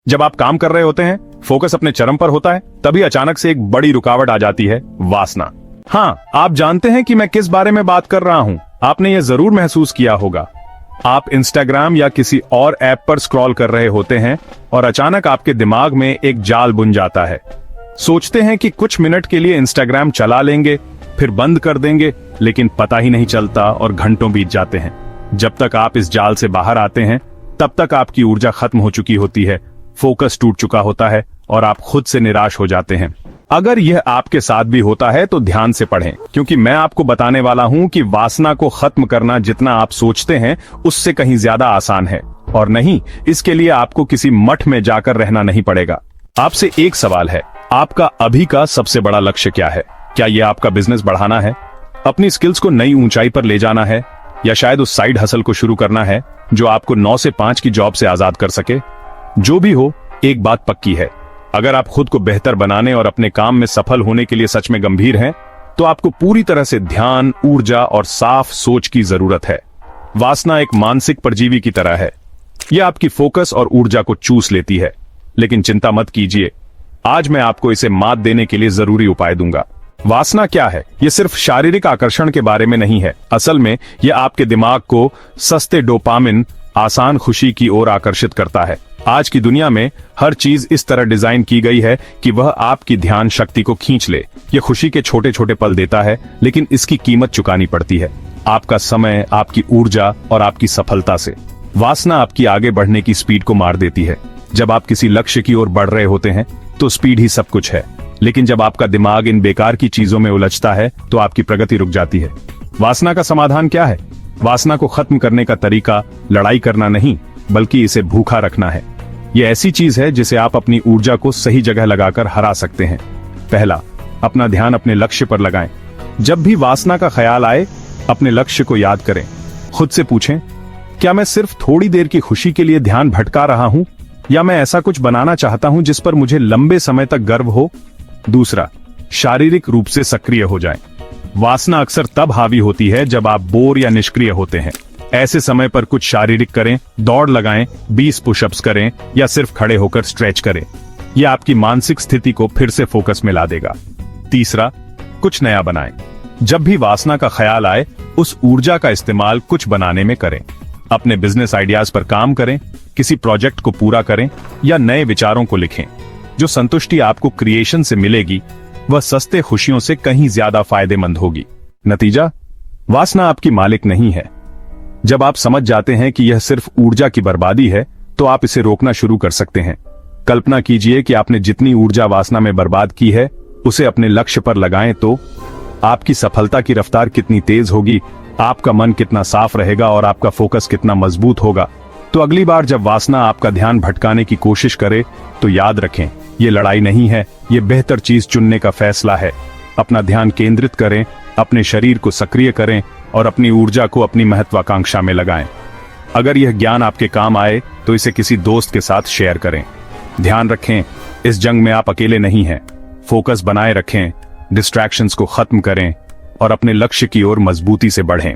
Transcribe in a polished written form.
जब आप काम कर रहे होते हैं, फोकस अपने चरम पर होता है, तभी अचानक से एक बड़ी रुकावट आ जाती है, वासना। हाँ, आप जानते हैं कि मैं किस बारे में बात कर रहा हूं। आपने यह जरूर महसूस किया होगा। आप इंस्टाग्राम या किसी और ऐप पर स्क्रॉल कर रहे होते हैं और अचानक आपके दिमाग में एक जाल बुन जाता है। सोचते हैं कि कुछ मिनट के लिए इंस्टाग्राम चला लेंगे, फिर बंद कर देंगे, लेकिन पता ही नहीं चलता और घंटों बीत जाते हैं। जब तक आप इस जाल से बाहर आते हैं, तब तक आपकी ऊर्जा खत्म हो चुकी होती है, फोकस टूट चुका होता है और आप खुद से निराश हो जाते हैं। अगर यह आपके साथ भी होता है तो ध्यान से पढ़ें, क्योंकि मैं आपको बताने वाला हूं कि वासना को खत्म करना जितना आप सोचते हैं उससे कहीं ज्यादा आसान है। और नहीं, इसके लिए आपको किसी मठ में जाकर रहना नहीं पड़ेगा। आपसे एक सवाल है, आपका अभी का सबसे बड़ा लक्ष्य क्या है? क्या यह आपका बिजनेस बढ़ाना है, अपनी स्किल्स को नई ऊंचाई पर ले जाना है, या शायद उस साइड हसल को शुरू करना है जो आपको 9 से 5 की जॉब से आजाद कर सके? जो भी हो, एक बात पक्की है, अगर आप खुद को बेहतर बनाने और अपने काम में सफल होने के लिए सच में गंभीर हैं, तो आपको पूरी तरह से ध्यान, ऊर्जा और साफ सोच की जरूरत है। वासना एक मानसिक परजीवी की तरह है। यह आपकी फोकस और ऊर्जा को चूस लेती है। लेकिन चिंता मत कीजिए, आज मैं आपको इसे मात देने के लिए जरूरी उपाय दूंगा। वासना क्या है? यह सिर्फ शारीरिक आकर्षण के बारे में नहीं है। असल में यह आपके दिमाग को सस्ते डोपामिन, आसान खुशी की ओर आकर्षित करता है। आज की दुनिया में हर चीज इस तरह डिजाइन की गई है कि वह आपकी ध्यान शक्ति को खींच ले। यह खुशी के छोटे छोटे पल देता है, लेकिन इसकी कीमत चुकानी पड़ती है, आपका समय, आपकी ऊर्जा और आपकी सफलता से। वासना आपकी आगे बढ़ने की स्पीड को मार देती है। जब आप किसी लक्ष्य की ओर बढ़ रहे होते हैं तो स्पीड ही सब कुछ है, लेकिन जब आपका दिमाग इन बेकार की चीजों में उलझता है तो आपकी प्रगति रुक जाती है। वासना का समाधान क्या है? वासना को खत्म करने का तरीका लड़ाई करना नहीं, बल्कि इसे भूखा रखना है। यह ऐसी चीज है जिसे आप अपनी ऊर्जा को सही जगह लगाकर हरा सकते हैं। पहला, अपना ध्यान अपने लक्ष्य पर लगाएं। जब भी वासना का ख्याल आए, अपने लक्ष्य को याद करें। खुद से पूछें, क्या मैं सिर्फ थोड़ी देर की खुशी के लिए ध्यान भटका रहा हूं, या मैं ऐसा कुछ बनाना चाहता हूं जिस पर मुझे लंबे समय तक गर्व हो? दूसरा, शारीरिक रूप से सक्रिय हो जाएं। वासना अक्सर तब हावी होती है जब आप बोर या निष्क्रिय होते हैं। ऐसे समय पर कुछ शारीरिक करें, दौड़ लगाएं, 20 पुशअप्स करें या सिर्फ खड़े होकर स्ट्रेच करें। यह आपकी मानसिक स्थिति को फिर से फोकस में ला देगा। तीसरा, कुछ नया बनाएं। जब भी वासना का ख्याल आए, उस ऊर्जा का इस्तेमाल कुछ बनाने में करें। अपने बिजनेस आइडियाज पर काम करें, किसी प्रोजेक्ट को पूरा करें या नए विचारों को लिखें। जो संतुष्टि आपको क्रिएशन से मिलेगी, वह सस्ते खुशियों से कहीं ज्यादा फायदेमंद होगी। नतीजा, वासना आपकी मालिक नहीं है। जब आप समझ जाते हैं कि यह सिर्फ ऊर्जा की बर्बादी है, तो आप इसे रोकना शुरू कर सकते हैं। कल्पना कीजिए कि आपने जितनी ऊर्जा वासना में बर्बाद की है, उसे अपने लक्ष्य पर लगाएं तो आपकी सफलता की रफ्तार कितनी तेज होगी, आपका मन कितना साफ रहेगा और आपका फोकस कितना मजबूत होगा। तो अगली बार जब वासना आपका ध्यान भटकाने की कोशिश करे, तो याद रखें, ये लड़ाई नहीं है, ये बेहतर चीज चुनने का फैसला है। अपना ध्यान केंद्रित करें, अपने शरीर को सक्रिय करें और अपनी ऊर्जा को अपनी महत्वाकांक्षा में लगाएं। अगर यह ज्ञान आपके काम आए तो इसे किसी दोस्त के साथ शेयर करें। ध्यान रखें, इस जंग में आप अकेले नहीं हैं। फोकस बनाए रखें, डिस्ट्रैक्शंस को खत्म करें और अपने लक्ष्य की ओर मजबूती से बढ़ें।